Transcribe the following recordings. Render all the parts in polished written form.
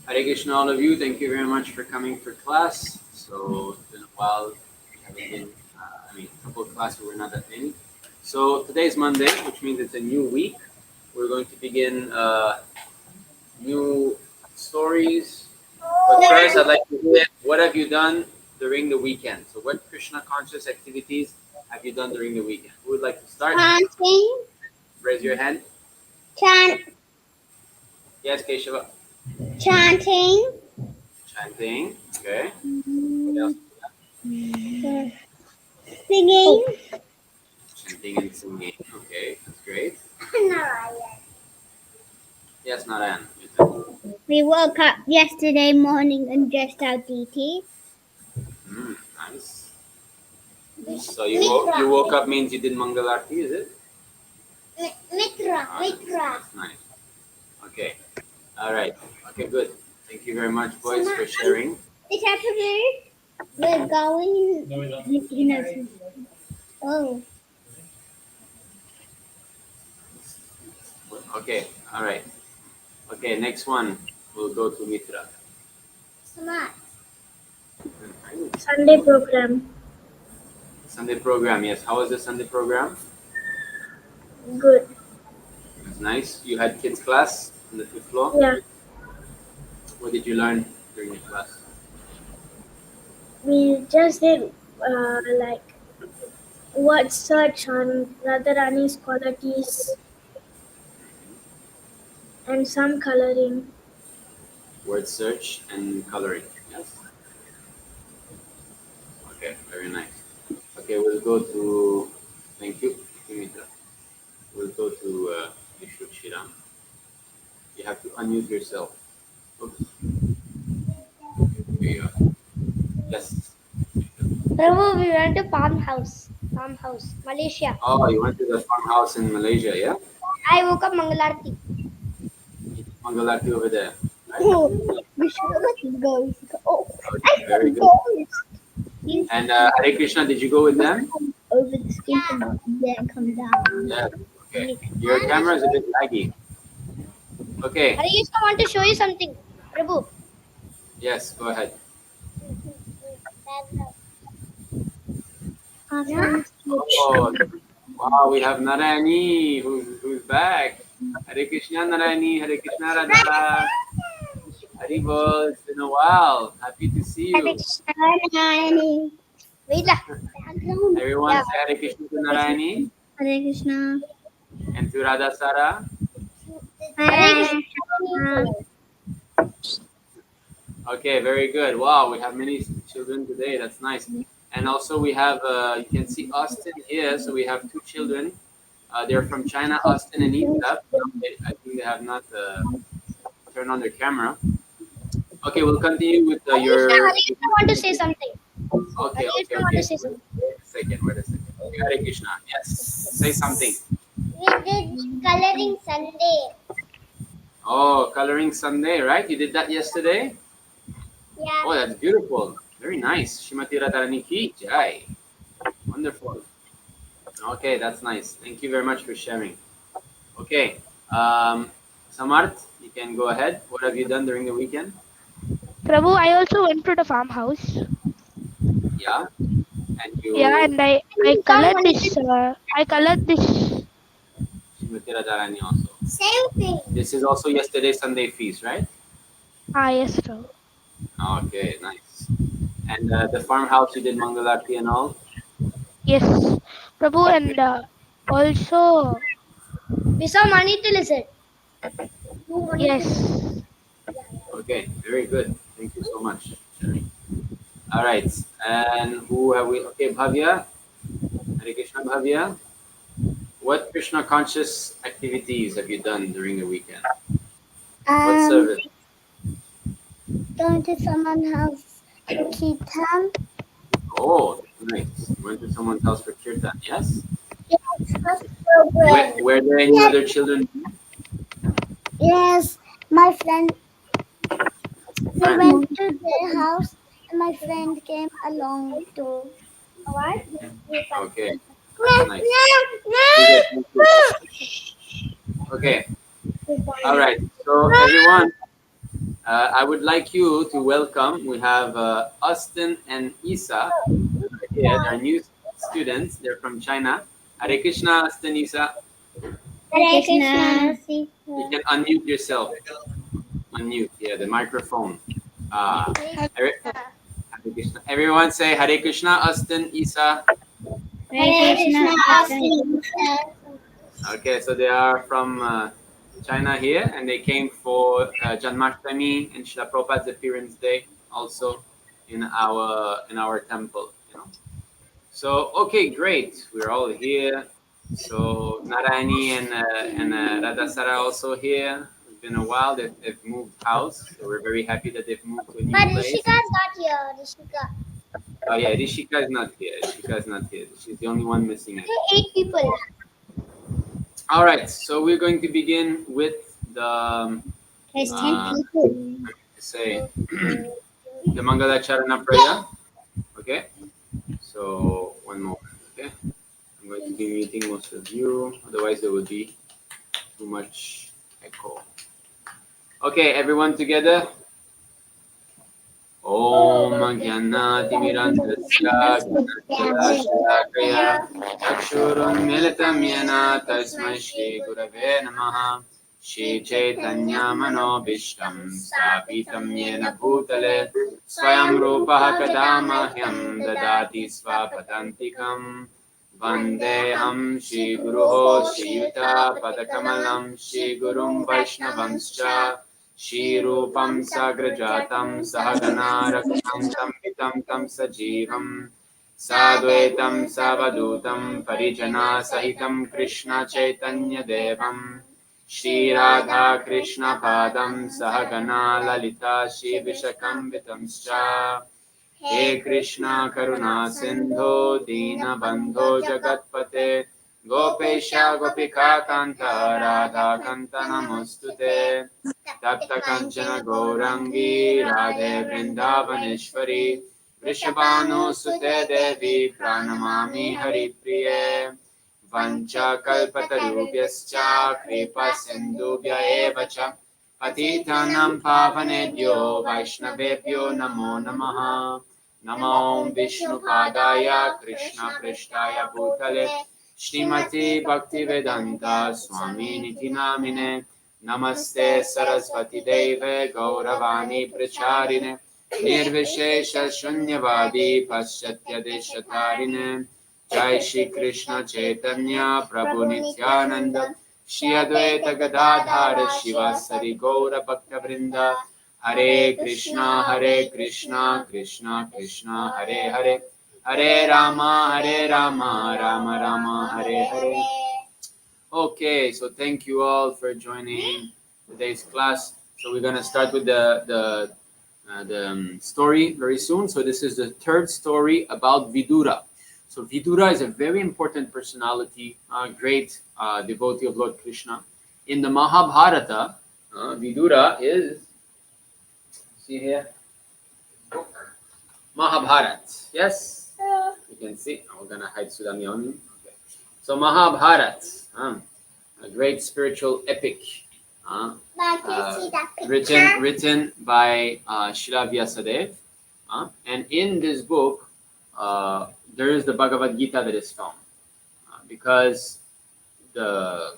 Hare Krishna, all of you. Thank you very much for coming for class. So it's been a while. We haven't been, a couple of classes we're not that many. So today is Monday, which means it's a new week. We're going to begin new stories. But first, I'd like to hear what have you done during the weekend? So what Krishna conscious activities have you done during the weekend? Who would like to start? Chanting. Raise your hand. Chant. Yes, Keshava. Chanting. Chanting. Okay. What else? Singing. Chanting and singing. Okay, that's great. Yes, Narayan. We woke up yesterday morning and dressed our DT. Nice. So you woke up means you did Mangal Aarti, is it? Mitra. That's nice. Okay. All right. Okay, good. Thank you very much, boys, for sharing. This afternoon, we're going. No, we're not. Oh. Okay. All right. Okay, next one. We'll go to Mitra. Smart. Sunday program. Sunday program. Yes. How was the Sunday program? Good. It was nice. You had kids class on the 5th floor? Yeah. What did you learn during the class? We just did like word search on Radharani's qualities and some coloring. Word search and coloring. Yes. Okay, very nice. Okay, we'll go to. Thank you, Mitra. We'll go to Vishnu Shiram. You have to unmute yourself. Oops. Here you are. Yes. Prabhu, we went to farmhouse, Malaysia. Oh, you went to the farmhouse in Malaysia, yeah? I woke up Mangalarti. Mangalati over there. Right? We should go with the ghost. Oh, Okay, very good. And Hare Krishna, did you go with them? Over the skin and then come down. Yeah. Okay. Your camera is a bit laggy. Okay. Hare Krishna, want to show you something, Prabhu. Yes, go ahead. Oh, wow, we have Narayani who's back. Hare Krishna Narayani, Hare Krishna Radha. Haribol, it's been a while. Happy to see you. Wait lah. Everyone say Hare Krishna to Narayani Hare Krishna. and to Radha Sara. Hare Krishna. Okay, very good. Wow, we have many children today. That's nice. And also we have, you can see Austin here. So we have two children. They're from China, Austin and Eva. I think they have not turned on their camera. Okay, we'll continue with your... Hare Krishna want to say something. Okay. Want to say something. Wait a second. Okay, Hare Krishna. Yes, say something. We did coloring Sunday. Oh, coloring Sunday, right? You did that yesterday? Yeah. Oh, that's beautiful. Very nice. Shrimati Radharani ki jai. Wonderful. Okay, that's nice. Thank you very much for sharing. Okay. Samarth, you can go ahead. What have you done during the weekend? Prabhu, I also went to the farmhouse. Yeah. And you... Yeah, and I colored this. I colored this. Shrimati Radharani also. Same thing. This is also yesterday's Sunday feast, right? Yes, Prabhu. Okay, nice. And the farmhouse, you did Mangalarti and all? Yes, Prabhu, and also. We saw money to listen. Yes. Okay, very good. Thank you so much. All right, and who have we? Okay, Bhavya. Hare Krishna, Bhavya. What Krishna conscious activities have you done during the weekend? What service? Going to someone's house to kirtan. Oh, nice. Went to someone's house for kirtan, yes? Yes. Were there any other children? Yes, my friend. We went to their house, and my friend came along too. What? Okay, that's nice. Okay, all right. So everyone, I would like you to welcome. We have Austin and Isa here. They're new students. They're from China. Hare Krishna, Austin, Isa. Hare Krishna. You can unmute yourself. Unmute, yeah, the microphone. Hare Krishna. Everyone say Hare Krishna, Austin, Isa. Hare Krishna. Okay, so they are from China here, and they came for Janmashtami and Srila Prabhupada's appearance day, also in our temple. So okay, great. We're all here. So Narayani and Radha Sara also here. It's been a while. They've moved house, so we're very happy that they've moved to a new But place. Rishika is not here. Rishika. Oh yeah, Rishika is not here. Rishika is not here. She's the only one missing it. 8 people. All right, so we're going to begin with the There's 10 uh, people. say the Mangala Charana prayer. Okay, so one moment. Okay, I'm going to be muting most of you, otherwise there will be too much echo. Okay, everyone together. Om Jnanatimirandasya Gnanachakaya Chakshurunmilitam Yena Tasmai Shri Gurave Namaha Shri Chaitanya Manobishtam Stapitam Yena Bhutale Swayam Rupaha Kadamahyam Dadati Swapadantikam Vandeham Shri Guruho Shri Yuta Padakamalam Shri Gurum Vaishnavanscha Shirupam Sagrajatam Sahagana Rakhantam Pitam Tam Sajivam Sadvaitam Savadutam Parijana Sahitam Krishna Chaitanya Devam Shri Radha Krishna Padam Sahagana Lalita Shri Vishakam Vitamscha He Krishna Karuna Sindho Dina Bandho Jagatpate Gopesha Gopika Kanta Radha Kanta Namostute Tapta Kanchana Gaurangi Radhe Vrindavaneshwari Vrishabhanu Sute Devi Pranamami Hari Priye Vancha Kalpatarubhyascha Kripa Sindhubhya Evacha Patitanam Pavanebhyo Vaishnavebhyo Namo Namaha Namo Vishnu Padaya Krishna Prishtaya Bhutale Shrimati Bhaktivedanta Swami Niti Namine Namaste Saraswati Deve Gauravani Pracharine Nirvishesha Shunyavadi Paschatya Deshatarine Jai Shri Krishna Chaitanya Prabhu Nityananda Shri Advaita Gadadhara Shivasari Gaura Bhakta Vrinda Hare Krishna Krishna Krishna Hare Hare Hare Rama Rama Rama Hare Hare. Okay, so thank you all for joining today's class. So we're gonna start with the story very soon. So this is the third story about Vidura. So Vidura is a very important personality, great devotee of Lord Krishna. In the Mahabharata, Vidura is, see here, Mahabharata. Yes, you can see. We're gonna hide Sudamyoni. Okay. So Mahabharata, a great spiritual epic, written by Srila Vyasadeva. And in this book, there is the Bhagavad Gita that is found, because the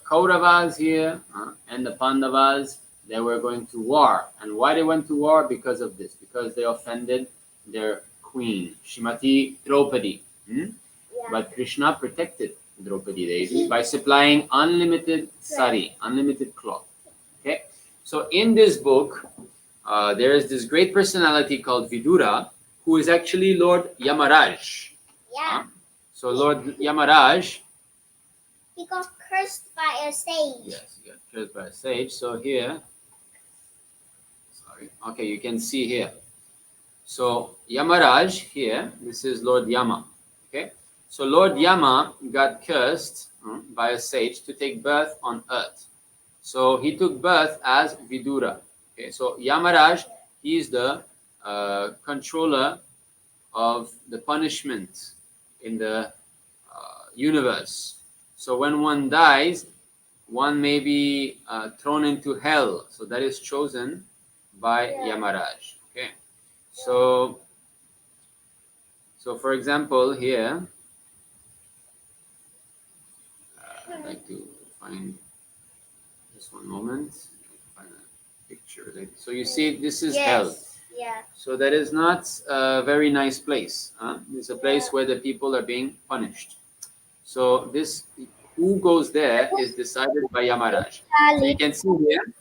Kauravas here and the Pandavas, they were going to war. And why they went to war? Because of this, because they offended their queen, Shrimati Draupadi. But Krishna protected Draupadi Devi by supplying unlimited sari, unlimited cloth. Okay, so in this book, there is this great personality called Vidura, who is actually Lord Yamaraj. Yeah. So Lord Yamaraj, He got cursed by a sage. yes, he got cursed by a sage. So here, sorry, okay, you can see here. So Yamaraj here, this is Lord Yama. Okay, so Lord Yama got cursed by a sage to take birth on earth. So he took birth as Vidura. Okay, so Yamaraj, he is the controller of the punishment in the universe. So when one dies, one may be thrown into hell. So that is chosen by Yamaraj. Okay, so for example here, I'd like to find just one moment. Find a picture. So you see, this is hell. Yeah. So that is not a very nice place. It's a place where the people are being punished. So this, who goes there is decided by Yamaraj. So you can see here,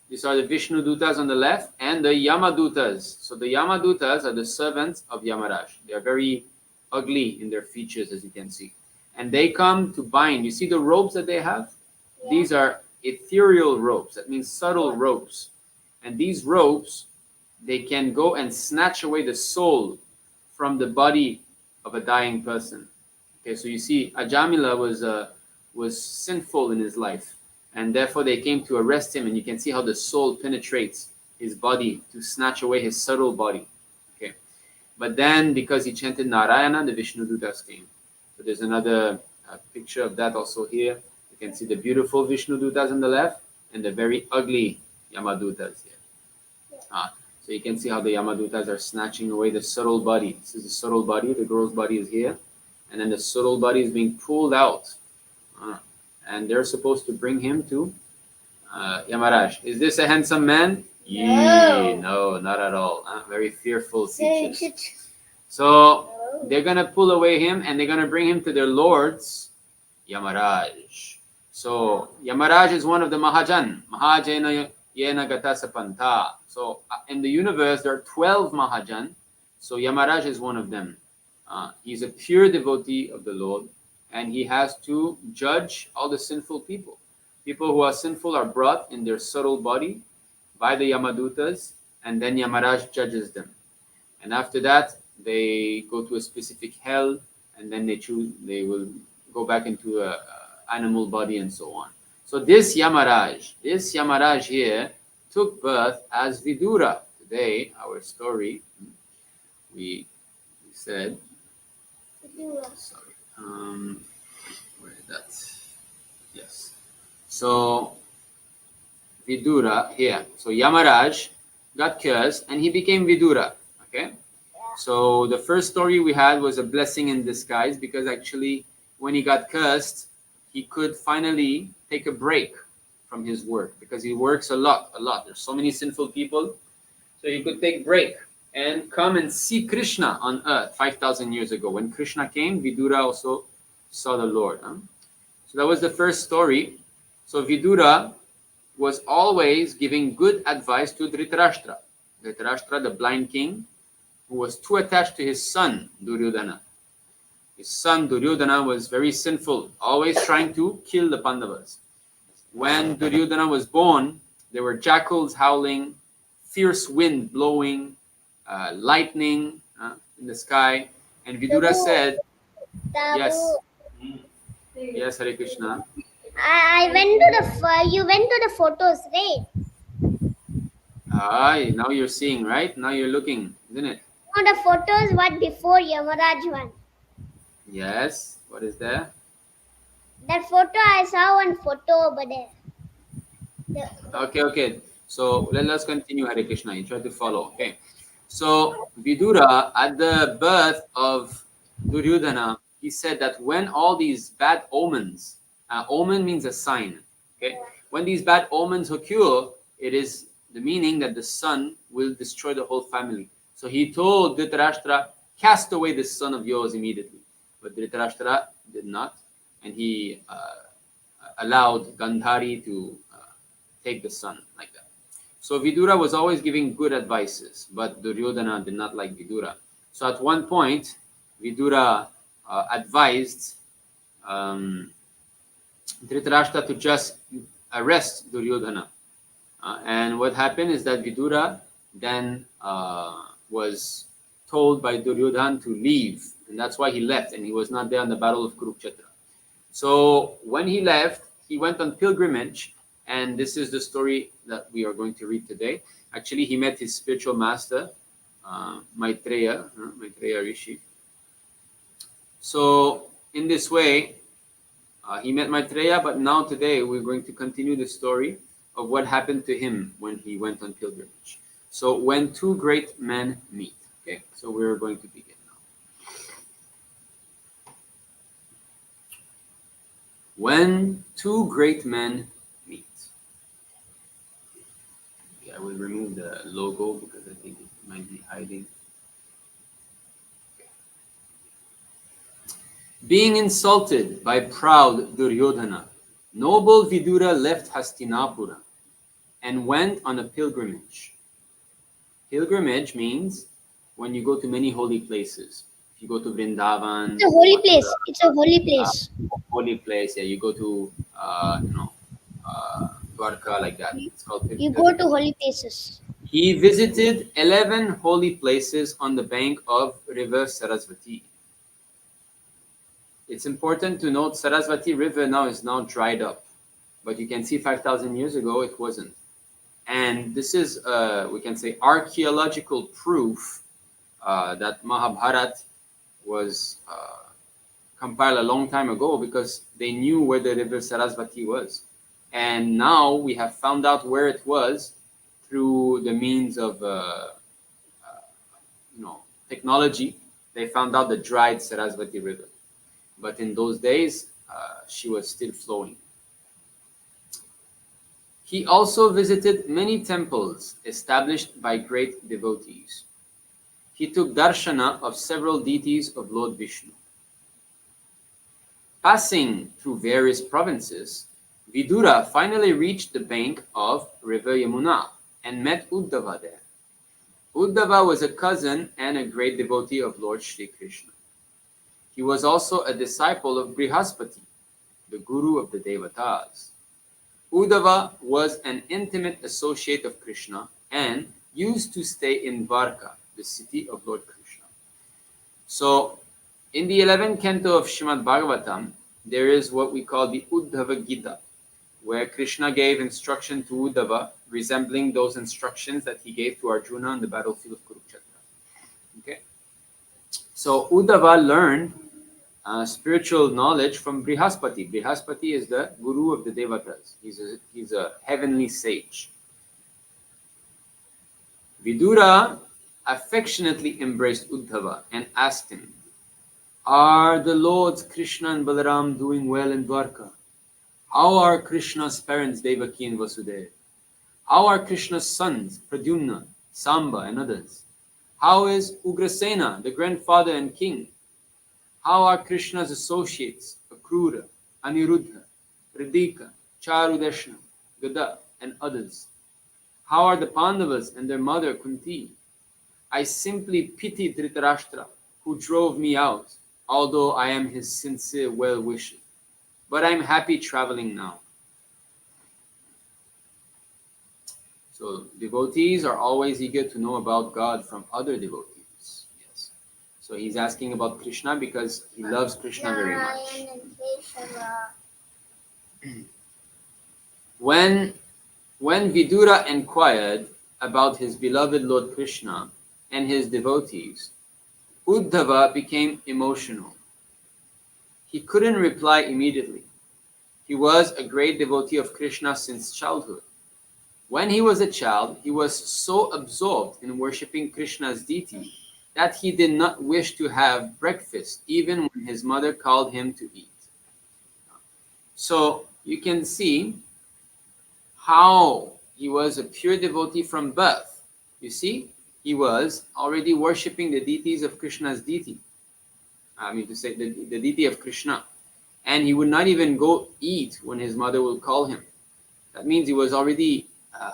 these are the Vishnu Dutas on the left and the Yamadutas. So the Yamadutas are the servants of Yamaraj. They are very ugly in their features, as you can see. And they come to bind. You see the robes that they have? Yeah. These are ethereal robes. That means subtle robes. And these robes, they can go and snatch away the soul from the body of a dying person. Okay, so you see, Ajamila was sinful in his life, and therefore they came to arrest him, and you can see how the soul penetrates his body to snatch away his subtle body. Okay, but then because he chanted Narayana, the Vishnu Dutas came. So there's another picture of that also here. You can see the beautiful Vishnu Dutas on the left and the very ugly Yamadutas here. So you can see how the Yamadutas are snatching away the subtle body. This is the subtle body, the girl's body is here. And then the subtle body is being pulled out. And they're supposed to bring him to Yamaraj. Is this a handsome man? No, not at all. Very fearful features. So they're going to pull away him and they're going to bring him to their lords, Yamaraj. So Yamaraj is one of the Mahajan. Mahajena Yena Gata Sapanta. So in the universe, there are 12 Mahajan. So Yamaraj is one of them. He's a pure devotee of the Lord, and he has to judge all the sinful people. People who are sinful are brought in their subtle body by the Yamadutas, and then Yamaraj judges them. And after that, they go to a specific hell, and then they will go back into a animal body and so on. So this Yamaraj here took birth as Vidura. Today, our story, we said, sorry, where is that? Yes. So Vidura here. So Yamaraj got cursed and he became Vidura. Okay. So the first story we had was a blessing in disguise, because actually when he got cursed, he could finally take a break from his work, because he works a lot. There's so many sinful people. So he could take a break and come and see Krishna on earth 5,000 years ago. When Krishna came, Vidura also saw the Lord. So that was the first story. So Vidura was always giving good advice to Dhritarashtra. Dhritarashtra, the blind king, who was too attached to his son, Duryodhana. His son, Duryodhana, was very sinful, always trying to kill the Pandavas. When Duryodhana was born, there were jackals howling, fierce wind blowing, lightning in the sky, and Vidura said, yes, yes, Hare Krishna. I went to you went to the photos, right? Now you're seeing, right? Now you're looking, isn't it? No, the photos what before Yamaraj one. Yes. What is there? That photo, I saw one photo over there. Okay. So let's continue, Hare Krishna. You try to follow. Okay. So Vidura, at the birth of Duryodhana, he said that when all these bad omens, omen means a sign. Okay. When these bad omens occur, it is the meaning that the son will destroy the whole family. So he told Dhritarashtra, cast away this son of yours immediately. But Dhritarashtra did not, and he allowed Gandhari to take the son like that. So Vidura was always giving good advices, but Duryodhana did not like Vidura. So at one point, Vidura advised Dhritarashtra to just arrest Duryodhana. And what happened is that Vidura then was told by Duryodhana to leave, and that's why he left, and he was not there on the battle of Kurukshetra. So when he left, he went on pilgrimage, and this is the story that we are going to read today. Actually, he met his spiritual master, Maitreya Rishi. So in this way, he met Maitreya, but now today we're going to continue the story of what happened to him when he went on pilgrimage. So when two great men meet. Okay, so we're going to begin now. When two great men meet. Okay, I will remove the logo because I think it might be hiding. Being insulted by proud Duryodhana, noble Vidura left Hastinapura and went on a pilgrimage. Pilgrimage means when you go to many holy places. If you go to Vrindavan, It's a holy Mathura, place. It's a holy place. holy place, yeah, you go to Dwarka, like that. It's called You go to pilgrimage. holy places. He visited 11 holy places on the bank of river Sarasvati. It's important to note Sarasvati river now is now dried up, but you can see 5,000 years ago it wasn't. And this is, we can say, archaeological proof that Mahabharat was compiled a long time ago, because they knew where the river Sarasvati was. And now we have found out where it was through the means of technology. They found out the dried Sarasvati river. But in those days, she was still flowing. He also visited many temples established by great devotees. He took darshana of several deities of Lord Vishnu. Passing through various provinces, Vidura finally reached the bank of river Yamuna and met Uddhava there. Uddhava was a cousin and a great devotee of Lord Shri Krishna. He was also a disciple of Brihaspati, the guru of the Devatas. Uddhava was an intimate associate of Krishna and used to stay in Dwarka, the city of Lord Krishna. So, in the 11th canto of Srimad Bhāgavatam, there is what we call the Uddhava Gita, where Krishna gave instruction to Uddhava, resembling those instructions that he gave to Arjuna on the battlefield of Kurukshetra. Okay? So Uddhava learned spiritual knowledge from Brihaspati. Brihaspati is the guru of the Devatas. He's a heavenly sage. Vidura affectionately embraced Uddhava and asked him, "Are the Lords Krishna and Balaram doing well in Dwarka? How are Krishna's parents Devaki and Vasudeva? How are Krishna's sons Pradyumna, Samba and others? How is Ugrasena, the grandfather and king? How are Krishna's associates Akrura, Aniruddha, Radhika, Charudashna, Gada and others? How are the Pandavas and their mother Kunti? I simply pity Dhritarashtra, who drove me out, although I am his sincere well-wisher. But I'm happy traveling now." So devotees are always eager to know about God from other devotees. Yes. So he's asking about Krishna because he loves Krishna very much. When Vidura inquired about his beloved Lord Krishna and his devotees, Uddhava became emotional. He couldn't reply immediately. He was a great devotee of Krishna since childhood. When he was a child, he was so absorbed in worshipping Krishna's deity that he did not wish to have breakfast even when his mother called him to eat. So you can see how he was a pure devotee from birth. You see, he was already worshipping the deities of Krishna's deity. I mean to say the deity of Krishna. And he would not even go eat when his mother would call him. That means he was already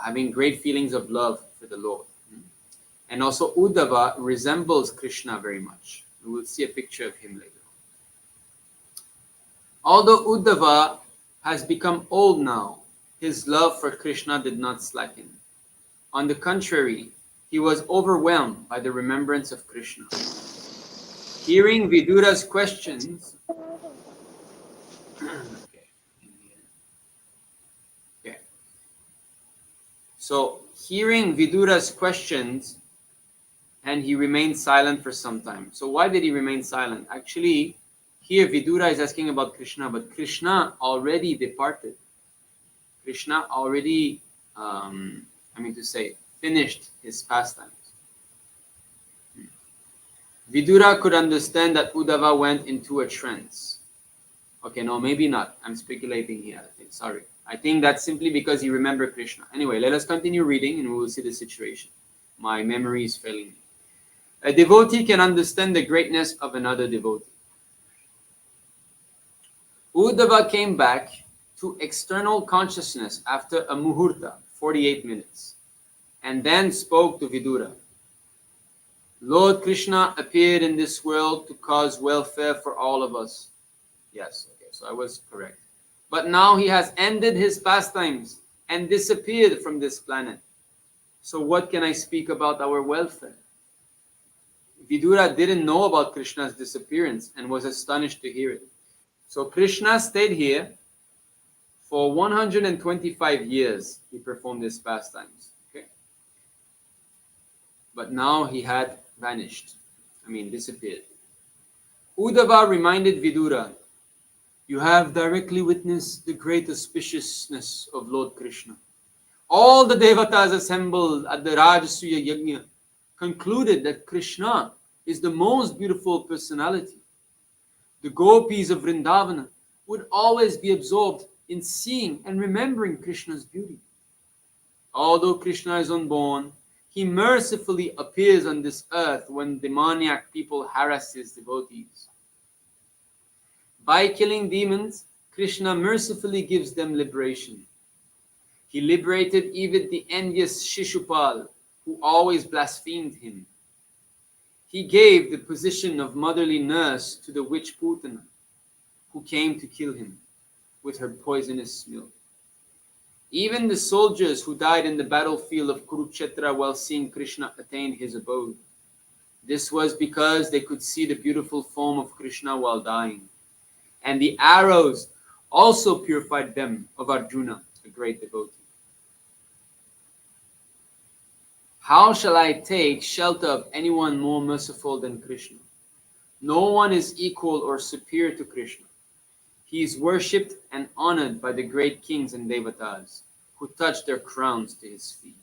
having great feelings of love for the Lord. And also Uddhava resembles Krishna very much. We will see a picture of him later. Although Uddhava has become old now, his love for Krishna did not slacken. On the contrary, he was overwhelmed by the remembrance of Krishna. Hearing Vidura's questions, So hearing Vidura's questions, and he remained silent for some time. So why did he remain silent? Actually, here Vidura is asking about Krishna, but Krishna already departed. Krishna already, finished his pastimes. Vidura could understand that Uddhava went into a trance. Okay, no, maybe not. I'm speculating here. Sorry. I think that's simply because he remembered Krishna. Anyway, let us continue reading and we will see the situation. My memory is failing me. A devotee can understand the greatness of another devotee. Uddhava came back to external consciousness after a muhurta, 48 minutes, and then spoke to Vidura. Lord Krishna appeared in this world to cause welfare for all of us. Yes, okay, so I was correct. But now he has ended his pastimes and disappeared from this planet. So what can I speak about our welfare? Vidura didn't know about Krishna's disappearance and was astonished to hear it. So Krishna stayed here for 125 years. He performed his pastimes. Okay? But now he had vanished. Disappeared. Uddhava reminded Vidura, you have directly witnessed the great auspiciousness of Lord Krishna. All the devatas assembled at the Rajasuya Yajna concluded that Krishna is the most beautiful personality. The gopis of Vrindavana would always be absorbed in seeing and remembering Krishna's beauty. Although Krishna is unborn, he mercifully appears on this earth when demoniac people harass his devotees. By killing demons, Krishna mercifully gives them liberation. He liberated even the envious Shishupal, who always blasphemed him. He gave the position of motherly nurse to the witch Putana, who came to kill him with her poisonous milk. Even the soldiers who died in the battlefield of Kurukshetra while seeing Krishna attained his abode. This was because they could see the beautiful form of Krishna while dying. And the arrows also purified them of Arjuna, a great devotee. How shall I take shelter of anyone more merciful than Krishna? No one is equal or superior to Krishna. He is worshipped and honored by the great kings and devatas who touch their crowns to his feet.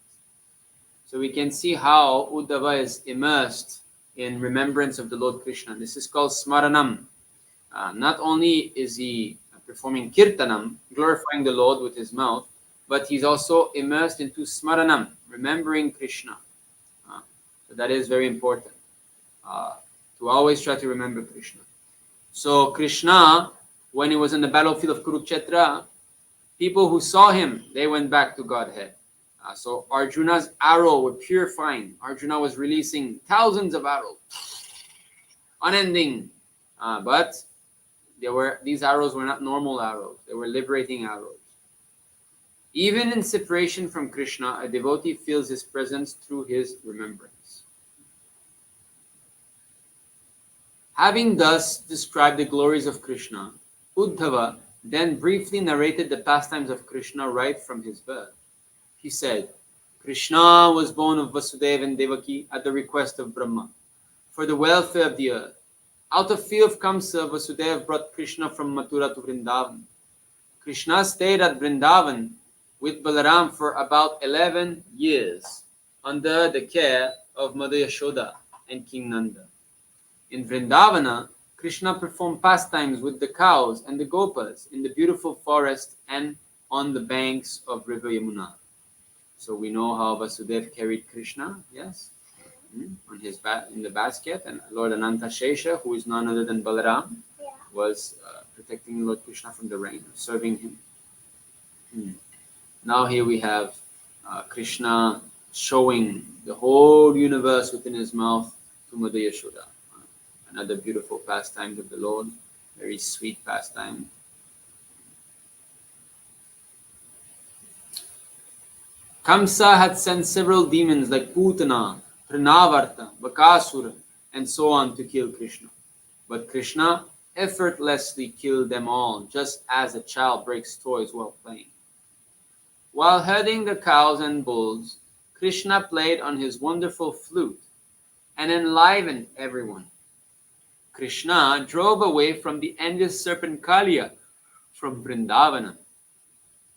So we can see how Uddhava is immersed in remembrance of the Lord Krishna. This is called smaranam. Not only is he performing kirtanam, glorifying the Lord with his mouth, but he's also immersed into smaranam, remembering Krishna. So that is very important, to always try to remember Krishna. So Krishna, when he was in the battlefield of Kurukshetra, people who saw him, they went back to Godhead. So Arjuna's arrow were purifying. Arjuna was releasing thousands of arrows, unending. But these arrows were not normal arrows. They were liberating arrows. Even in separation from Krishna, a devotee feels his presence through his remembrance. Having thus described the glories of Krishna, Uddhava then briefly narrated the pastimes of Krishna right from his birth. He said, Krishna was born of Vasudeva and Devaki at the request of Brahma, for the welfare of the earth. Out of fear of Kamsa, Vasudeva brought Krishna from Mathura to Vrindavan. Krishna stayed at Vrindavan with Balaram for about 11 years under the care of Mother Yashoda and King Nanda. In Vrindavana, Krishna performed pastimes with the cows and the gopas in the beautiful forest and on the banks of river Yamuna. So we know how Vasudeva carried Krishna, yes, on his in the basket, and Lord Ananta Shesha, who is none other than Balaram, was protecting Lord Krishna from the rain, serving him. Now here we have Krishna showing the whole universe within his mouth to Mother Yashoda. Another beautiful pastime of the Lord, very sweet pastime. Kamsa had sent several demons like Putana, Pranavarta, Bakasura, and so on to kill Krishna. But Krishna effortlessly killed them all, just as a child breaks toys while playing. While herding the cows and bulls, Krishna played on his wonderful flute and enlivened everyone. Krishna drove away from the envious serpent Kaliya from Vrindavana.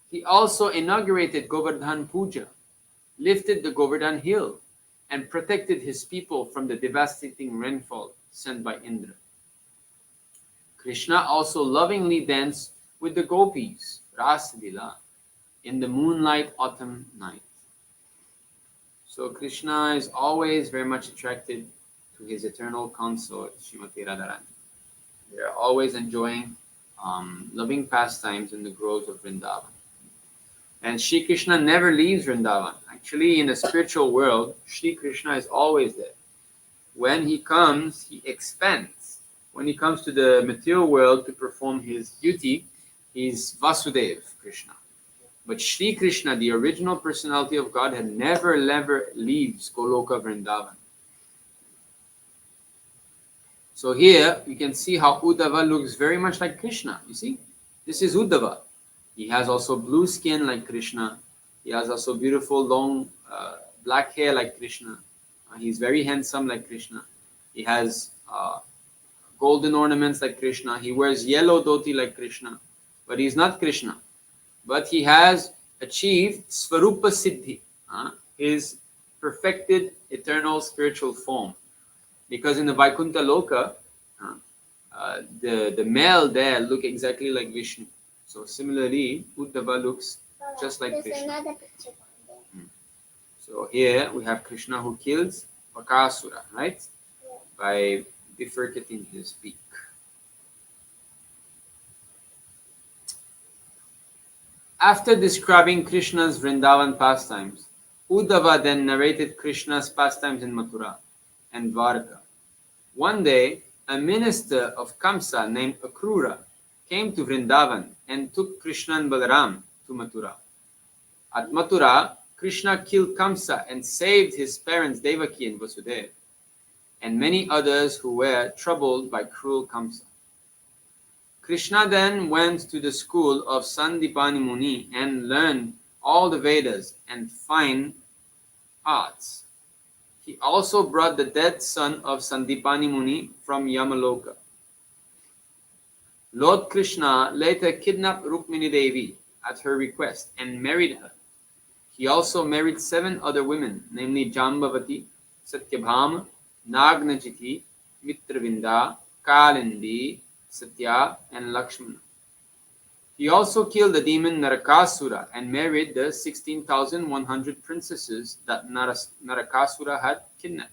He also inaugurated Govardhan Puja. lifted the Govardhan hill, and protected his people from the devastating rainfall sent by Indra. Krishna also lovingly danced with the gopis, Ras Lila, in the moonlight autumn night. So Krishna is always very much attracted to his eternal consort, Srimati Radharani. They are always enjoying loving pastimes in the groves of Vrindavan. And Sri Krishna never leaves Vrindavan. Actually, in the spiritual world, Sri Krishna is always there. When he comes, he expands. When he comes to the material world to perform his duty, he's Vasudev Krishna. But Sri Krishna, the original personality of Godhead, never leaves Goloka Vrindavan. So here you can see how Uddhava looks very much like Krishna. You see, this is Uddhava. He has also blue skin like Krishna. He has also beautiful long black hair like Krishna. He's very handsome like Krishna. He has golden ornaments like Krishna. He wears yellow dhoti like Krishna. But he's not Krishna. But he has achieved Svarupa Siddhi, his perfected eternal spiritual form. Because in the Vaikuntha Loka, the male there look exactly like Vishnu. So similarly, Uddhava looks just like Krishna. Another picture. So here we have Krishna who kills Bakasura, right? Yeah. By bifurcating his beak. After describing Krishna's Vrindavan pastimes, Uddhava then narrated Krishna's pastimes in Mathura and Dwarka. One day, a minister of Kamsa named Akrura came to Vrindavan and took Krishna and Balaram to Mathura. At Mathura, Krishna killed Kamsa and saved his parents Devaki and Vasudeva, and many others who were troubled by cruel Kamsa. Krishna then went to the school of Sandipani Muni and learned all the Vedas and fine arts. He also brought the dead son of Sandipani Muni from Yamaloka. Lord Krishna later kidnapped Rukmini Devi at her request and married her. He also married 7 other women, namely Jambavati, Satyabhama, Nagnajiti, Mitravinda, Kalindi, Satya, and Lakshmana. He also killed the demon Narakasura and married the 16,100 princesses that Narakasura had kidnapped.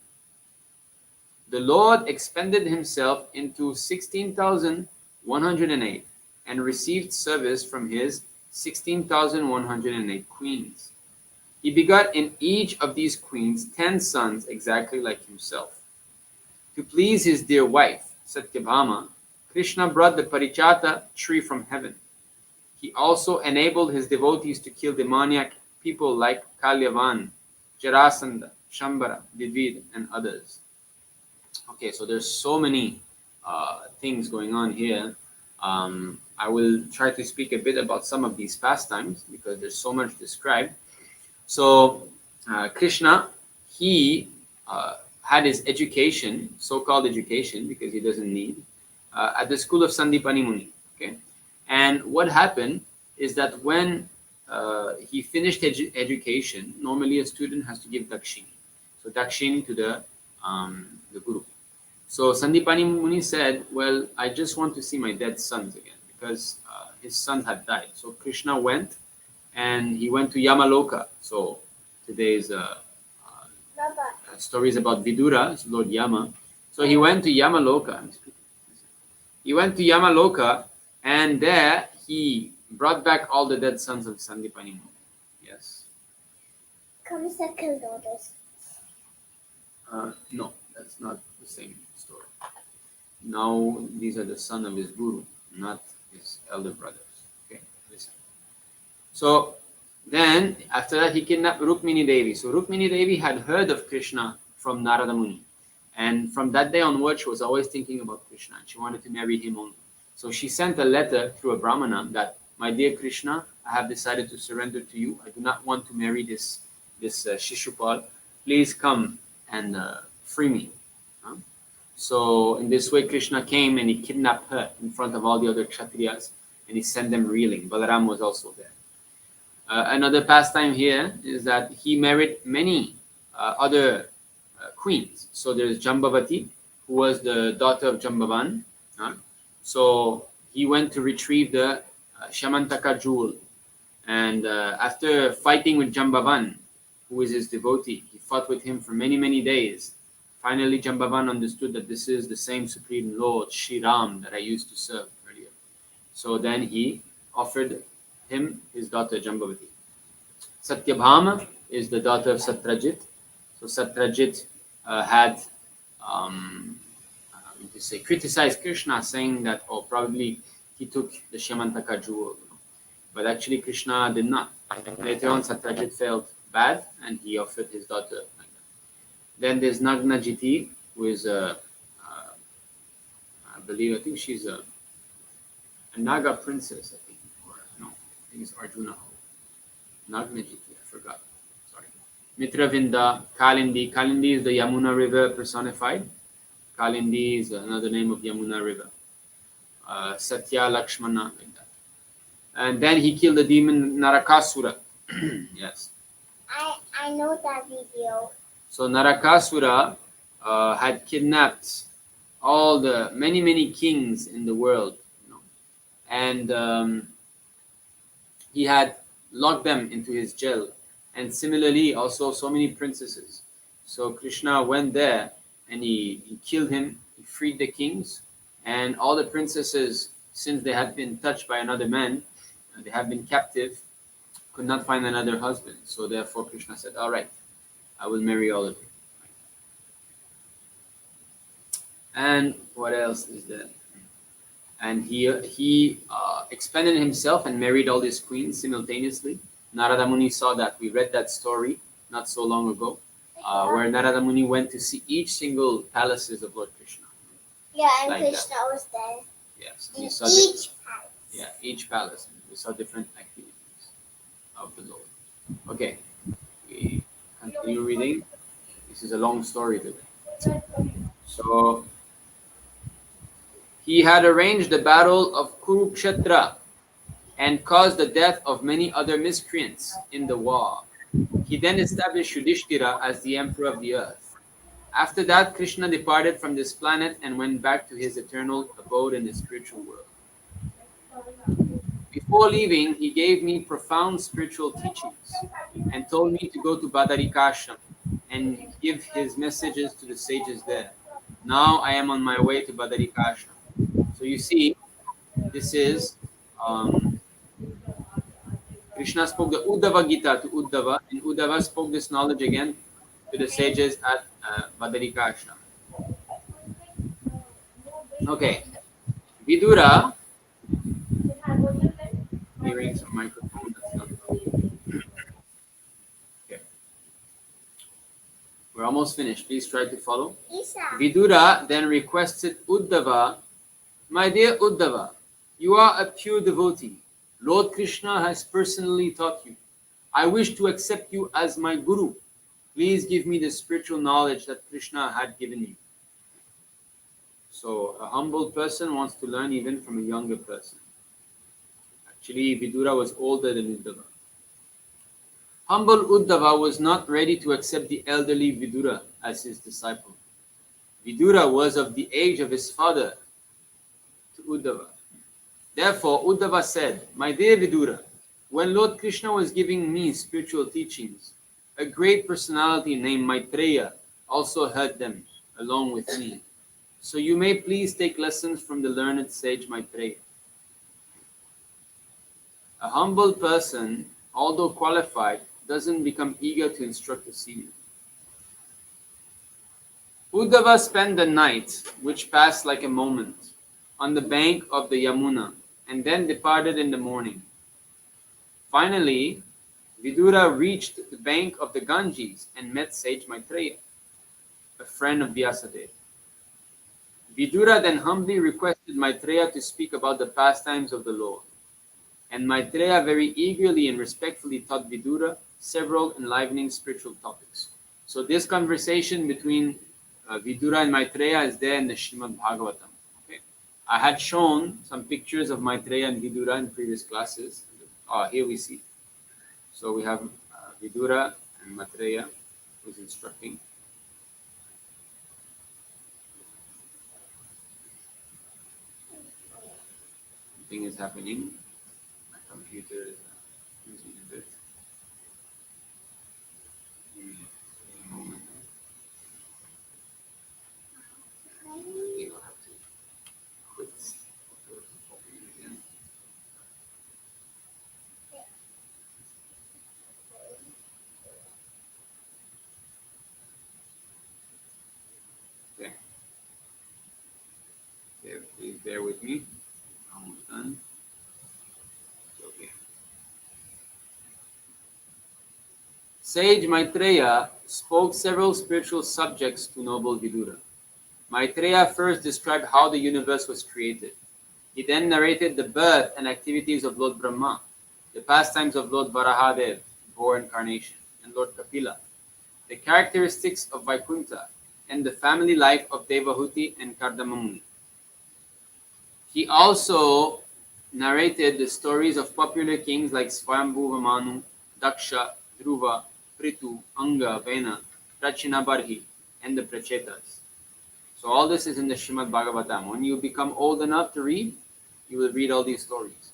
The Lord expanded himself into 16,108 and received service from his 16,108 queens. He begot in each of these queens 10 sons exactly like himself. To please his dear wife, Satyabhama, Krishna brought the Parichata tree from heaven. He also enabled his devotees to kill demoniac people like Kalyavan, Jarasandha, Shambhara, Vidvida, and others. Okay, so there's so many things going on here. I will try to speak a bit about some of these pastimes because there's so much described. So Krishna, he had his education, so-called education, because he doesn't need, at the school of Sandipani Muni. Okay, and what happened is that when he finished education, normally a student has to give dakshini. So dakshini to the guru. So Sandipani Muni said, well, I just want to see my dead sons again because his sons had died. So Krishna went and he went to Yamaloka. So today's story is about Vidura, Lord Yama. So he went to Yamaloka. He went to Yamaloka and there he brought back all the dead sons of Sandipani Muni. Yes. Kamsa killed daughters. No, that's not the same story. Now these are the son of his guru, not his elder brothers. Okay, listen. So then after that he kidnapped Rukmini Devi. So Rukmini Devi had heard of Krishna from Narada Muni. And from that day onward, she was always thinking about Krishna and she wanted to marry him only. So she sent a letter through a Brahmana that, my dear Krishna, I have decided to surrender to you. I do not want to marry this Shishupal. Please come and free me. So in this way, Krishna came and he kidnapped her in front of all the other Kshatriyas and he sent them reeling. Balaram was also there. Another pastime here is that he married many other queens. So there's Jambavati, who was the daughter of Jambavan. So he went to retrieve the Shamantaka jewel. And after fighting with Jambavan, who is his devotee, he fought with him for many, many days. Finally, Jambavan understood that this is the same Supreme Lord, Shri Ram, that I used to serve earlier. So then he offered him his daughter Jambavati. Satyabhama is the daughter of Satrajit. So Satrajit had criticized Krishna, saying that, probably he took the Shamantaka jewel. But actually, Krishna did not. Later on, Satrajit felt bad and he offered his daughter like that. Then there's Nagnajiti, who is I think she's a Naga princess, I think. Or no, I think it's Arjuna. Nagnajiti, I forgot. Sorry. Mitravinda, Kalindi. Kalindi is the Yamuna river personified. Kalindi is another name of Yamuna river. Satya Lakshmana, like that. And then he killed the demon Narakasura. Yes. I know that video. So Narakasura had kidnapped all the many kings in the world, and he had locked them into his jail, and similarly also so many princesses. So Krishna went there and he killed him. He freed the kings, and all the princesses, since they had been touched by another man, they have been captive, could not find another husband. So therefore Krishna said, all right, I will marry all of you. And what else is there? And he expanded himself and married all these queens simultaneously. Narada Muni saw that. We read that story not so long ago, where Narada Muni went to see each single palaces of Lord Krishna. Yeah, and like Krishna that. was there. Yes, In we saw each palace. yeah, each palace. We saw different activities of the Lord. Okay, we continue reading. This is a long story today. So he had arranged the battle of Kurukshetra and caused the death of many other miscreants in the war. He then established Yudhishthira as the emperor of the earth. After that, Krishna departed from this planet and went back to his eternal abode in the spiritual world. Before leaving, he gave me profound spiritual teachings and told me to go to Badarikashram and give his messages to the sages there. Now I am on my way to Badarikashram. So you see, this is Krishna spoke the Uddhava Gita to Uddhava, and Uddhava spoke this knowledge again to the sages at Badarikashram. Okay, Vidura, hearing some microphone. That's not okay. We're almost finished. Please try to follow. Vidura then requested Uddhava, my dear Uddhava, you are a pure devotee. Lord Krishna has personally taught you. I wish to accept you as my guru. Please give me the spiritual knowledge that Krishna had given you. So a humble person wants to learn even from a younger person. Actually, Vidura was older than Uddhava. Humble Uddhava was not ready to accept the elderly Vidura as his disciple. Vidura was of the age of his father to Uddhava. Therefore, Uddhava said, my dear Vidura, when Lord Krishna was giving me spiritual teachings, a great personality named Maitreya also heard them along with me. So you may please take lessons from the learned sage Maitreya. A humble person, although qualified, doesn't become eager to instruct a senior. Uddhava spent the night, which passed like a moment, on the bank of the Yamuna, and then departed in the morning. Finally, Vidura reached the bank of the Ganges and met sage Maitreya, a friend of Vyasadeva. Vidura then humbly requested Maitreya to speak about the pastimes of the Lord. And Maitreya very eagerly and respectfully taught Vidura several enlivening spiritual topics. So this conversation between Vidura and Maitreya is there in the Srimad Bhāgavatam. Okay. I had shown some pictures of Maitreya and Vidura in previous classes. Here we see. So we have Vidura and Maitreya who's instructing. Something is happening. My computer is using a bit. Give me a moment. I think I'll have to quit. Again. Okay. Okay, please bear with me. Almost done. Okay. Sage Maitreya spoke several spiritual subjects to noble Vidura. Maitreya first described how the universe was created. He then narrated the birth and activities of Lord Brahma, the pastimes of Lord Varahadev, boar incarnation, and Lord Kapila, the characteristics of Vaikuntha, and the family life of Devahuti and Kardamamuni. He also narrated the stories of popular kings like Swayambhuva Manu, Daksha, Dhruva, Prithu, Anga, Vena, Prachinabarhi, and the Prachetas. So all this is in the Srimad Bhāgavatam. When you become old enough to read, you will read all these stories.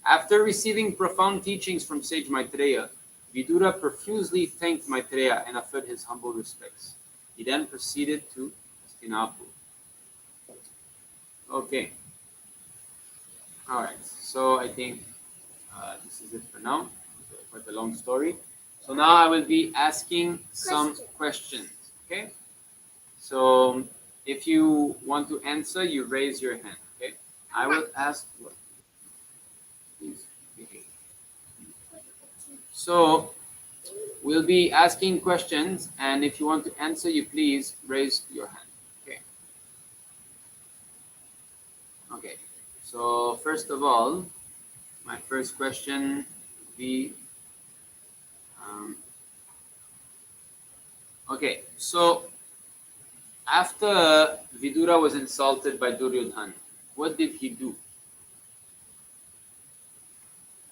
After receiving profound teachings from sage Maitreya, Vidura profusely thanked Maitreya and offered his humble respects. He then proceeded to Hastinapur. Okay. All right. So I think this is it for now. Quite a long story. So now I will be asking some questions. Okay. So if you want to answer, you raise your hand. Okay. I will ask. Please behave. So we'll be asking questions, and if you want to answer, you please raise your hand. Okay. Okay. So first of all, my first question would be, okay. So after Vidura was insulted by Duryodhana, what did he do?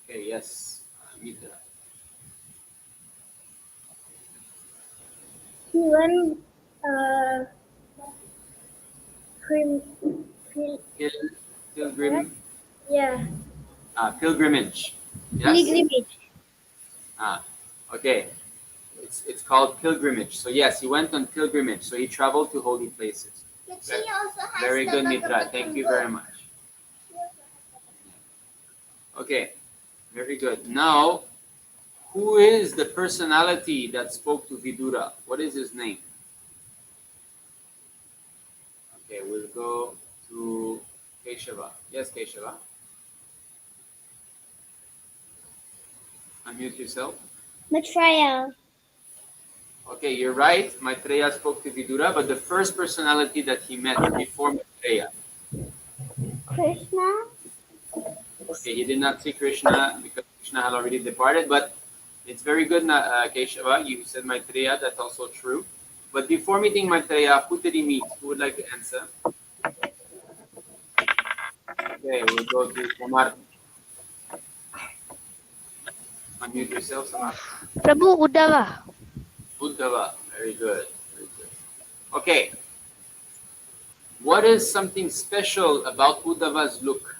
Okay. Yes. Mitra. He went prim, pil, Pilgrim. yeah, Pilgrimage. Yes. pilgrimage. Okay. It's called pilgrimage. So yes, he went on pilgrimage. So he traveled to holy places. But she also has Very good, Mitra. Thank you very much. Okay, very good. Now, who is the personality that spoke to Vidura? What is his name? Okay, we'll go to Keshava. Yes, Keshava. Unmute yourself. Maitreya. Okay, you're right. Maitreya spoke to Vidura, but the first personality that he met before Maitreya. Krishna. Okay, he did not see Krishna because Krishna had already departed, but it's very good, Keshava. You said Maitreya, that's also true. But before meeting Maitreya, who did he meet? Who would like to answer? Okay, we'll go to Samar. Unmute yourself, Samar. Prabhu Uddhava. Uddhava. Very good. Very good. Okay. What is something special about Uddhava's look?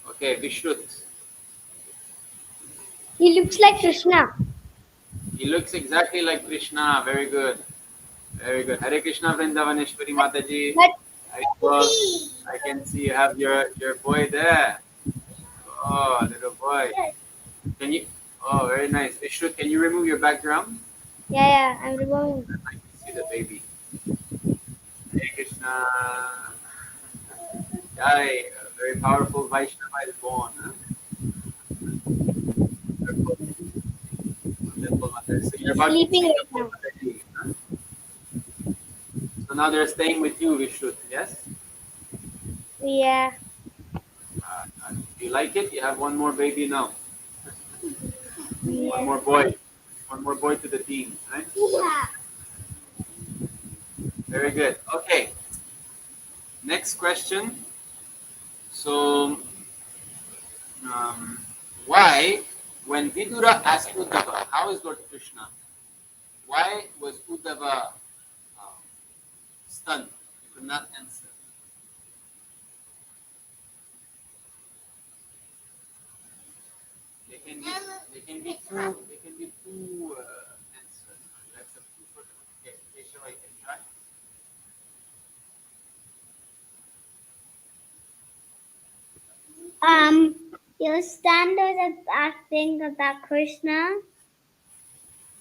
Okay, Vishrut. He looks like Krishna. He looks exactly like Krishna. Very good. Very good. Hare Krishna Vrindavaneshwari Mataji. But I can see you have your boy there. Oh, little boy. Can you? Oh, very nice. Vishrut, can you remove your background? yeah, I'm removing. I can see the baby. Hare Krishna. Jai. A very powerful Vaishnava is born. Huh? So you're about to Sleeping see right the now. Mataji, huh? So now they're staying with you, Vishrut. Yes. Yeah. Do you like it? You have one more baby now. Yeah. One more boy. One more boy to the team, right? Yeah. Very good. Okay. Next question. So, Why, when Vidura asked Uddhava, how is Lord Krishna? Why was Uddhava stunned? He could not answer. They can be two answers. That's a two for okay. Keshav, you can try. Your standard is acting about Krishna.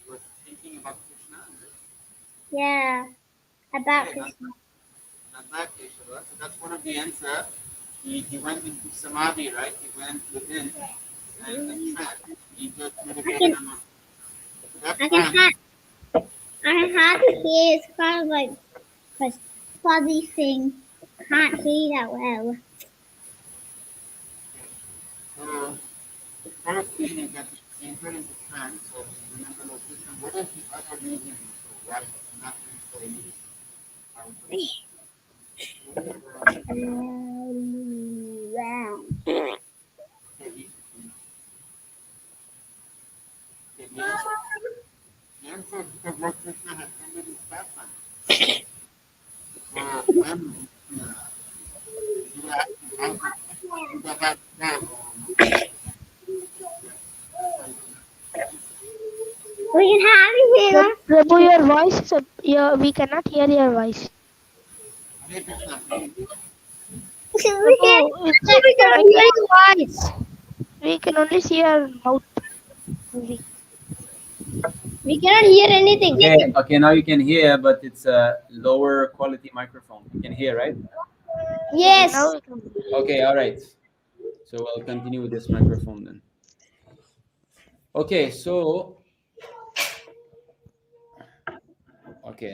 You were thinking about Krishna. Yeah, about Okay, Krishna. not that Keshav. So that's one of the answers. He went into samadhi, right? He went within and trance. He just meditated on that time. I had to hear it's kind of like a fuzzy thing. Can't hear that well. So first thing is that he entered into trance. So remember, Lord Krishna, what is the other reason for why not so easy? The answer is because Lord Krishna has ended his pastime. So when you ask him how to that We can have you here. Prabhu, your voice is we cannot hear your voice. Hare Krishna. Prabhu, We can hear your voice. we can only see your mouth. Only. We cannot hear anything. Okay, now you can hear, but it's a lower quality microphone. You can hear, right? Yes. Now we can. Okay, all right. So I'll continue with this microphone then. Okay, so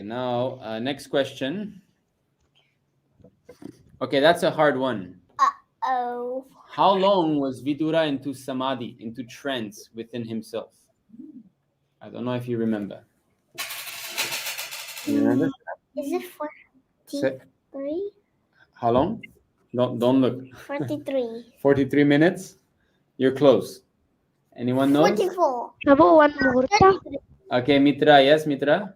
now next question. Okay, that's a hard one. Oh. How long was Vidura into samadhi, into trance within himself? I don't know if you remember. You remember? Is it 43? How long? Don't look. 43. 43 minutes? You're close. Anyone knows? 44. Prabhu, one muhurta. Okay, Mitra. Yes, Mitra?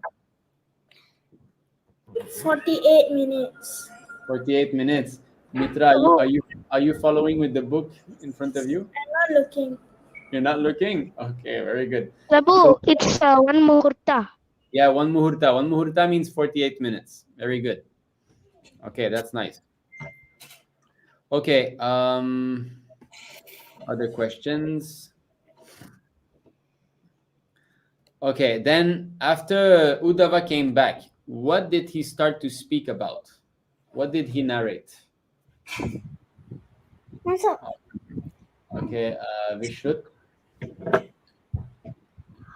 48 minutes. 48 minutes. Mitra, are you following with the book in front of you? I'm not looking. You're not looking? Okay, very good. Prabhu, So- it's one muhurta. Yeah, one muhurta. One muhurta means 48 minutes. Very good. Okay, that's nice. Okay, other questions? Okay, then after Uddhava came back, what did he start to speak about? What did he narrate? Okay, Vishrut.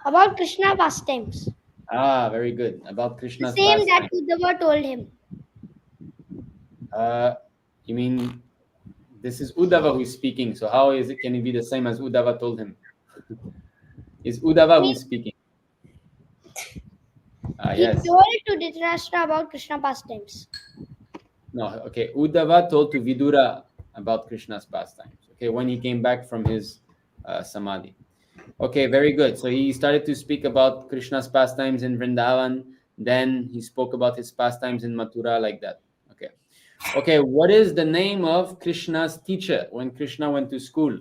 About Krishna pastimes. Ah, very good. About Krishna's Same that pastime. Uddhava told him. You mean this is Uddhava who is speaking? So how is it? Can it be the same as Uddhava told him? Is Uddhava who is speaking? He Yes. told it to Dhritarashtra about Krishna pastimes. No. Okay. Uddhava told to Vidura about Krishna's pastimes. Okay, when he came back from his samadhi. Okay, very good. So he started to speak about Krishna's pastimes in Vrindavan. Then he spoke about his pastimes in Mathura, like that. Okay. Okay, what is the name of Krishna's teacher when Krishna went to school?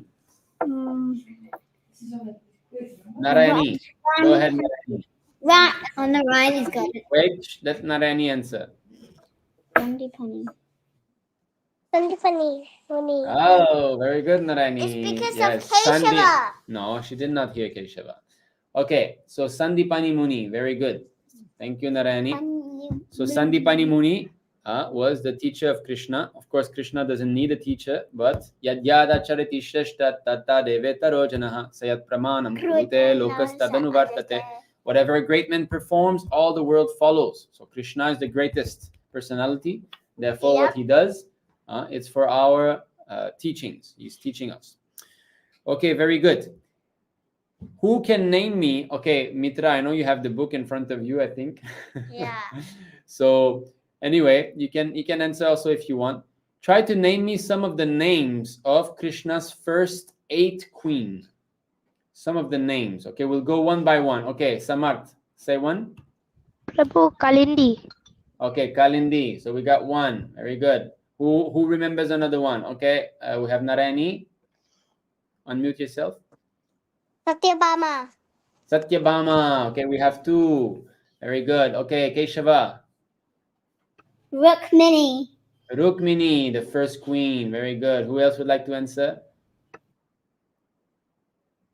Narayani. Go ahead, Narayani. Right on the right is got it. Wait, let Narayani answer. Sandipani. Oh, very good, Narayani. It's because Yes, of Keshava. No, she did not hear Keshava. Okay, so Sandipani Muni, very good. Thank you, Narayani. So Sandipani Muni was the teacher of Krishna. Of course, Krishna doesn't need a teacher, but yadyada chariti shreshta tatta devetaro janaha sayat pramanam krute lokas tadanuvartate. Whatever a great man performs, all the world follows. So Krishna is the greatest personality. Therefore, what he does, it's for our teachings. He's teaching us. Okay, very good. Who can name me? Okay, Mitra, I know you have the book in front of you, I think. Yeah. So anyway, you can answer also if you want. Try to name me some of the names of Krishna's first 8 queens. Some of the names. Okay, we'll go one by one. Okay, Samarth, say one. Prabhu, Kalindi. Okay, Kalindi. So we got one. Very good. Who remembers another one? Okay, we have Narayani. Unmute yourself. Satyabhama. Satyabhama. Okay, we have 2. Very good. Okay, Keshava. Rukmini. Rukmini, the first queen. Very good. Who else would like to answer?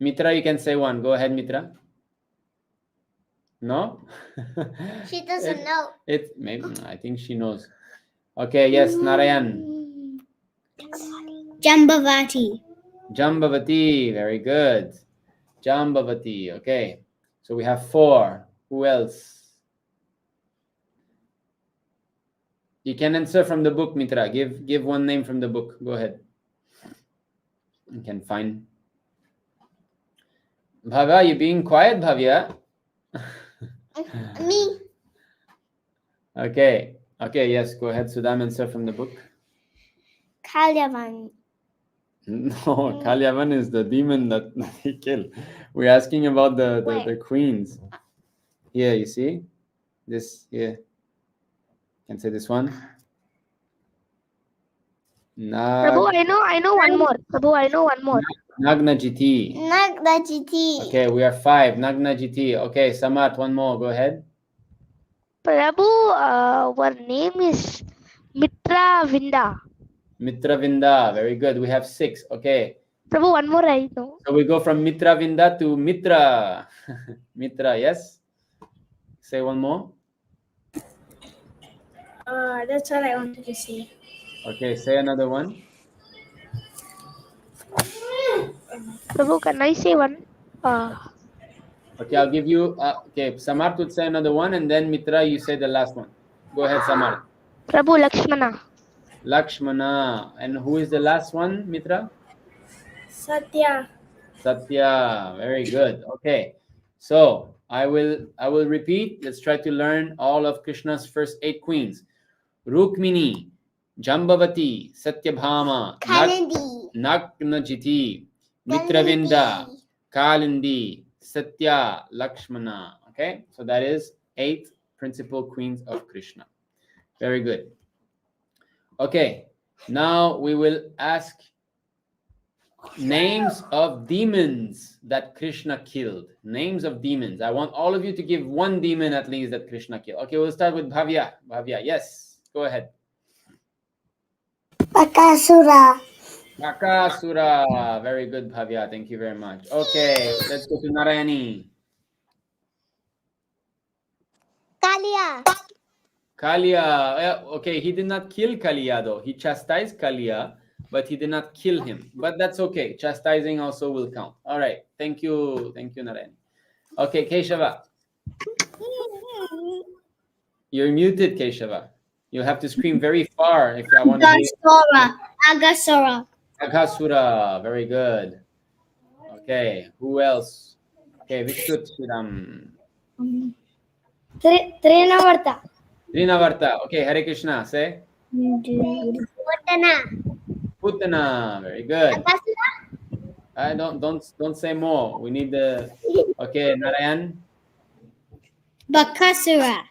Mitra, you can say one. Go ahead, Mitra. No? She doesn't know. Maybe I think she knows. Okay, yes, Narayan. Jambavati. Jambavati, very good. Jambavati, okay. So we have 4. Who else? You can answer from the book, Mitra. Give one name from the book. Go ahead. You can find. Bhavya, you being quiet, Bhavya? Me. Okay. Okay, yes, go ahead, Sudam, answer from the book. Kalyavan. No, Kalyavan is the demon that he killed. We're asking about the queens. Here, you see? This here. Can say this one. Prabhu, I know one more. Prabhu, I know one more. Nagnajiti. Nagnajiti. Okay, we are 5. Nagnajiti. Okay, Samarth, one more. Go ahead. Prabhu, one name is Mitra Vinda. Mitra Vinda. Very good. We have 6. Okay. Prabhu, one more I know. So we go from Mitra Vinda to Mitra. Mitra, yes? Say one more. That's what I wanted to say. Okay, say another one. Prabhu, can I say one? Okay, I'll give you. Okay, Samarth would say another one, and then Mitra, you say the last one. Go ahead, Samarth. Prabhu, Lakshmana. Lakshmana. And who is the last one, Mitra? Satya. Satya. Very good. Okay, so I will repeat. Let's try to learn all of Krishna's first 8 queens. Rukmini, Jambavati, Satyabhama, Kalindi. Nagnajiti, Mitravinda, Kalindi, Satya, Lakshmana. Okay, so that is 8 principal queens of Krishna. Very good. Okay, now we will ask names of demons that Krishna killed. Names of demons. I want all of you to give one demon at least that Krishna killed. Okay, we'll start with Bhavya. Bhavya, yes, go ahead. Bakasura. Bakasura. Very good, Bhavya. Thank you very much. Okay, let's go to Narayani. Kalia. Kalia. Okay, he did not kill Kalia though. He chastised Kalia, but he did not kill him. But that's okay. Chastising also will count. All right. Thank you. Thank you, Narayani. Okay, Keshava. You're muted, Keshava. You have to scream very far if I want to hear. Agasura. Aghasura. Very good. Okay. Who else? Okay, Vishtut Sridham. Trinavarta. Trinavarta. Okay, Hare Krishna. Say. Putana. Putana. Very good. Don't say more. We need the. Okay, Narayan. Bakasura.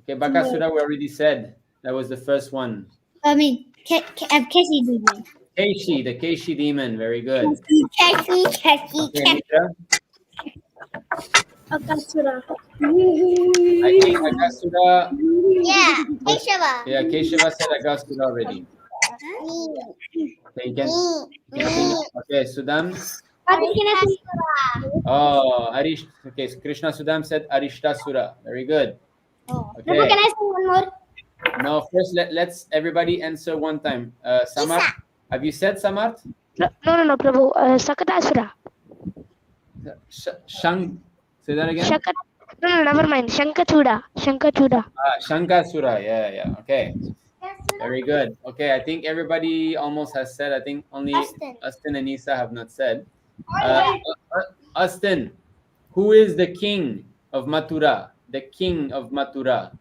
Okay, Bakasura we already said. That was the first one. I mean, Keshi demon. Keshi, the Keshi demon. Very good. Keshi. Okay, Mitra. Akasura. I think Aghasura. Yeah, Keshava. Yeah, Keshava said Aghasura already. Okay, you can okay, Sudam. Oh, Arish. Okay, Krishna Sudam said Arishtasura. Very good. Okay. Can I say one more? Now, first, let's everybody answer one time. Samarth, have you said Samarth? No, Prabhu. Sakatasura. Shang. Say that again. No, never mind. Shankachuda. Shankasura. Yeah. Okay. Very good. Okay, I think everybody almost has said. I think only Austin and Isa have not said. Austin, who is the king of Mathura? The king of Mathura.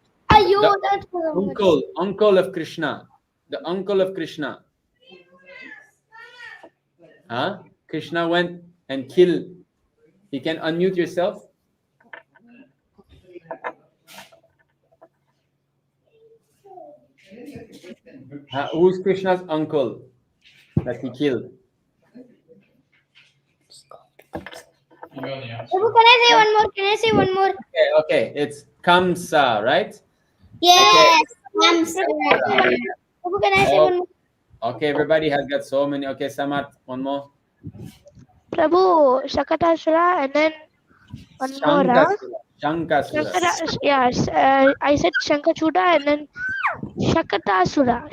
Uncle of Krishna. The uncle of Krishna. Huh? Krishna went and killed. You can unmute yourself. Who's Krishna's uncle that he killed? Prabhu, can I say one more? Can I say one more? Okay. It's Kamsa, right? Yes. Prabhu, can I say one more? Okay, everybody has got so many. Okay, Samat, one more. Prabhu, Shakatasura, and then one more. Shankasura. Yes, I said Shankachuda and then Shakatasura.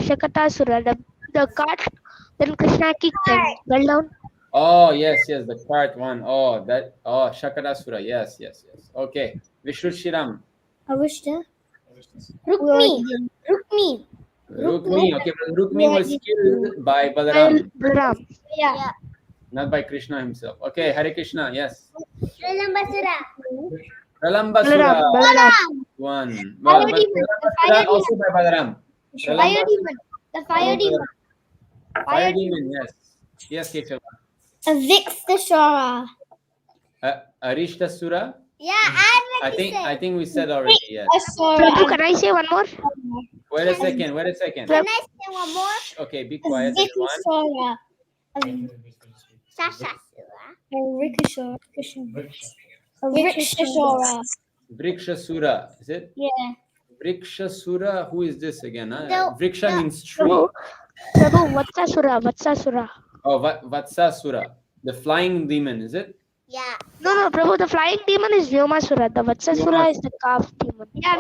The cart. Then Krishna kicked him. Well down. Oh, yes, the cart one. Oh, Shakadasura. Yes. Okay. Vishushiram. Avishta. Rukmi. Okay, Rukmi was killed by Balaram. Yeah. Not by Krishna himself. Okay, Hare Krishna, yes. Pralambasura. Pralambasura. Balaram. One. Well, but Pralambasura also by Balaram. Fire demon. The fire demon. Fire demon, yes. Yes, Keshava. Vikstashara. Arishtasura. Yeah, I think we said already, yes. Prabhu, can I say one more? Wait a second. Can I say one more? Okay, be quiet, everyone. Vrikshasura, is it? Yeah. Vrikshasura, who is this again? No, Vriksha means tree. Prabhu, Vatsasura. Oh, Vatsasura, the flying demon, is it? Yeah. No, Prabhu, the flying demon is Vyomasura. The Vatsasura is the calf demon. Yeah,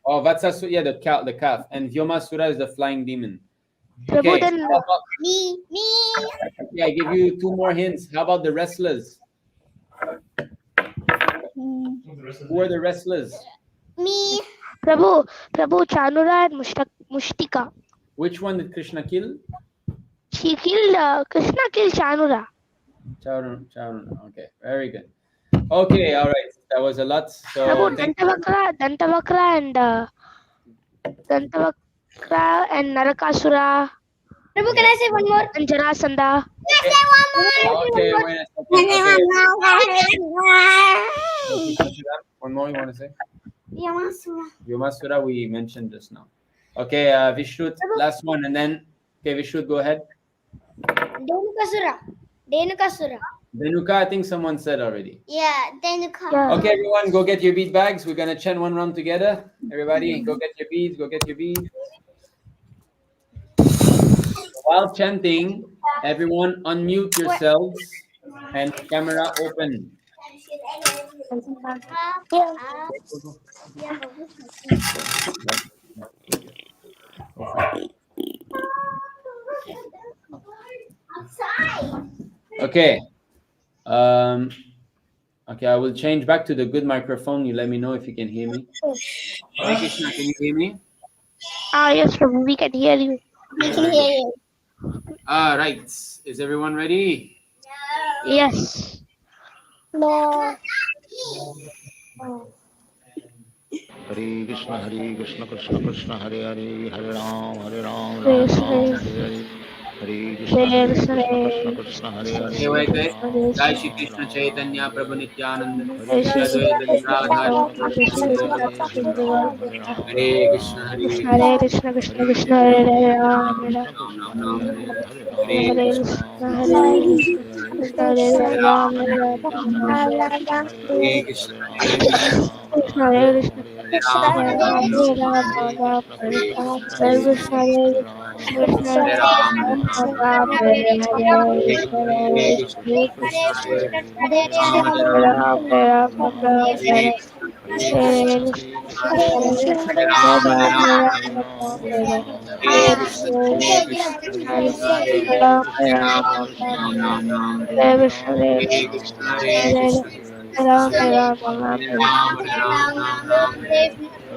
Vatsasura, the calf. And Vyomasura is the flying demem. Prabhu, Okay. then me. Yeah, I give you two more hints. How about the wrestlers? Who are the wrestlers? Me. Prabhu, Chanura and Mushtika. Which one did Krishna kill? Krishna killed Chanura. Charuna. Okay, very good. Okay, all right. That was a lot. So Prabhu, Dantavakra and Narakasura. Prabhu, can I say one more? And Jarasandha. Can I say one more? Okay, wait a second. Okay. One more you want to say? Vyomasura we mentioned just now. Okay, Vishrut, last one, and then Vishrut, go ahead. Dhenukasura. Dhenuka, I think someone said already. Yeah, Dhenuka. Yeah. Okay, everyone, go get your bead bags. We're gonna chant one round together. Everybody, go get your beads. Go get your beads. While chanting, everyone unmute yourselves and camera open. Okay. Okay, I will change back to the good microphone. You let me know if you can hear me. Hey, Krishna, can you hear me? Yes, Prabhu, we can hear you. We can hear you. All right. Is everyone ready? Yes. No. Hare Krishna, Krishna Krishna, Hare Hare, Hare Ram, Ram Yes, Ram, yes. Hare Hare. Hare Krishna, Krishna Krishna, Hare Hare. Okay, wait, wait. Jai Shri Krishna Chaitanya Prabhu Nityananda. Yes, yes. Hare Krishna, Hare Krishna, Krishna Krishna, Hare Hare, Ram Ram. Hare Hare Krishna. Krishna, Hare Krishna, Hare Ram Ram. Hare Krishna, Hare Krishna. Krishna, Hare Krishna, Hare Ram, Hare Hare Ram, Hare Ram, Ram Hare Krishna, Hare Krishna, Hare Ram, Hare Ram Hare Hare, Krishna, Hare Krishna, Hare Krishna, Ram, Hare Hare Ram. Ram, Hare Ram, Ram Hare Hare Hare Hare Ram, Hare Ram. Hare Krishna, Hare Krishna, Hare Ram, Hare Ram, Ram, Ram Ram. Hare Krishna, Hare Hare Krishna, Hare Hare Krishna. Ram, Hare Ram, Hare Ram, Hare Ram, Ram Ram.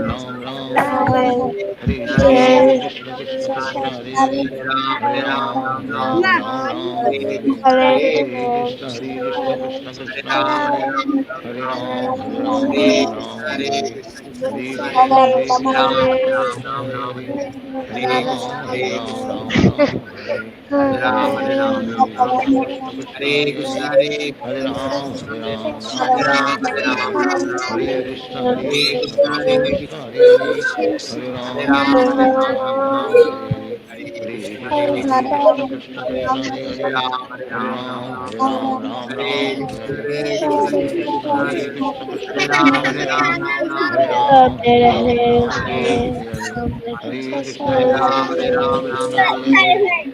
Ram Ram Ram Hare Hare Hare, Hare Hare Krishna Krishna Krishna Hare Hare, Hare Ram Ram Ram Hare Hare, Hare Krishna Krishna Krishna Hare Hare, Hare Ram Ram Hare Hare, Hare Krishna Krishna Krishna Hare Hare, Hare Ram Ram Hare Hare, Hare Krishna Krishna Krishna Hare Hare, Hare Ram Ram Hare Hare, Hare Krishna Krishna Hare Hare, Hare Ram Ram Hare Hare, Hare Krishna Krishna Hare Hare, Hare Ram Hare, Hare Krishna Krishna Hare Hare, Hare Ram Ram Hare Hare, Hare Krishna Krishna Hare Hare,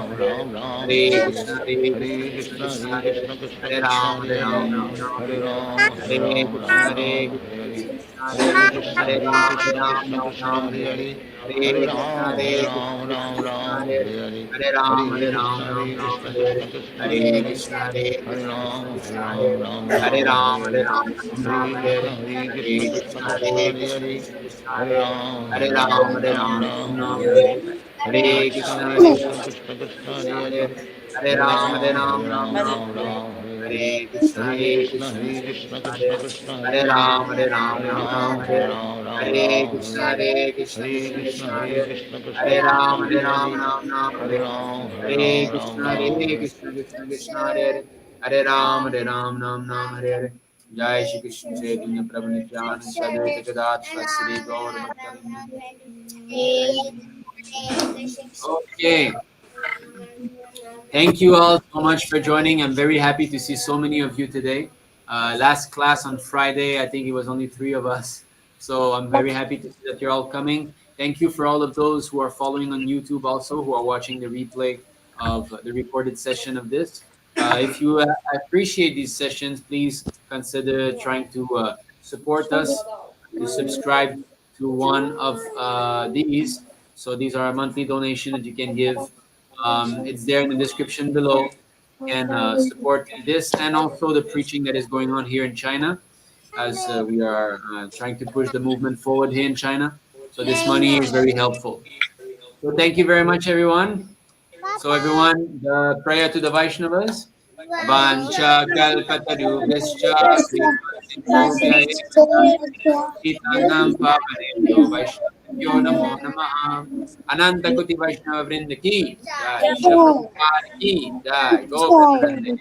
Ram Ram Ram Hare Hare Krishna, Hare Hare Hare Krishna, Krishna Krishna Krishna, Hare Hare Krishna Krishna Hare Krishna Ram, Hare Hare Ram, Hare Ram Ram, Hare Hare Ram Hare Hare Ram Krishna, Ram Hare Ram Krishna, Hare Hare Krishna Krishna, Hare Hare Krishna Hare Hare Ram, Hare Krishna Ram, Krishna Ram Krishna Ram, Hare Hare Hare Hare Hare Krishna, Ram Hare Hare Ram Krishna, Krishna Ram Krishna, Ram Hare Hare Hare Hare Ram, Hare Hare Krishna Ram, Hare Ram Ram, Krishna Hare Krishna Krishna Hare Hare Hare Krishna, Hare Hare Krishna, Krishna Ram Krishna, Hare Hare Ram Ram Hare Ram Ram, Hare Hare Hare Ram, Ram Ram, Hare Hare Krishna Hare Krishna Hare Krishna Krishna, Krishna Hare Hare Krishna, Hare Krishna Krishna, Hare Hare Ram Hare Hare Ram, Ram Hare Ram Ram, Ram Ram Ram, Hare Hare Hare Hare Hare Krishna Krishna, Hare Hare Krishna Krishna Krishna, Krishna Krishna Krishna, Hare Hare Hare Hare Hare Ram, Hare Ram Ram, Hare Ram Ram Ram, Ram Hare Ram Hare Hare Hare Krishna, Hare Hare Krishna Krishna, Hare Krishna Krishna Krishna, Krishna Hare Krishna Hare Hare Hare Ram, Hare Ram, Hare Ram Ram, Ram Hare Hare Ram Ram Hare Ram Krishna, Hare Hare Hare Krishna, Hare Krishna Krishna Krishna, Hare Hare Krishna Krishna Hare Krishna Ram, Hare Hare Ram, Hare Ram Ram, Hare Hare Ram Hare Hare Ram Ram Krishna, Ram Hare Hare Krishna, Krishna Krishna, Hare Hare Ram, Hare Ram, Ram Ram, Hare Hare Jai Shri Krishna Chaitanya Prabhu Nityananda Shri Advaita Gadadhara Shri Gaur Bhakta. Okay. Thank you all so much for joining. I'm very happy to see so many of you today. Last class on Friday, I think it was only three of us. So I'm very happy to see that you're all coming. Thank you for all of those who are following on YouTube also, who are watching the replay of the recorded session of this. If you appreciate these sessions, please consider trying to support us, to subscribe to one of these. So these are a monthly donation that you can give. It's there in the description below. can support this and also the preaching that is going on here in China, as we are trying to push the movement forward here in China. So this money is very helpful. So thank you very much, everyone. So everyone, the prayer to the Vaishnavas. Vancha kalpatarubhyascha kripa sindhubhya Itanam Pavanebhyo Vaishnavyo Namo Namaha. Ananta Kuti Vaishnava Vrinda ki Jai. Shila Prabhupada ki Jai. Go Premanande.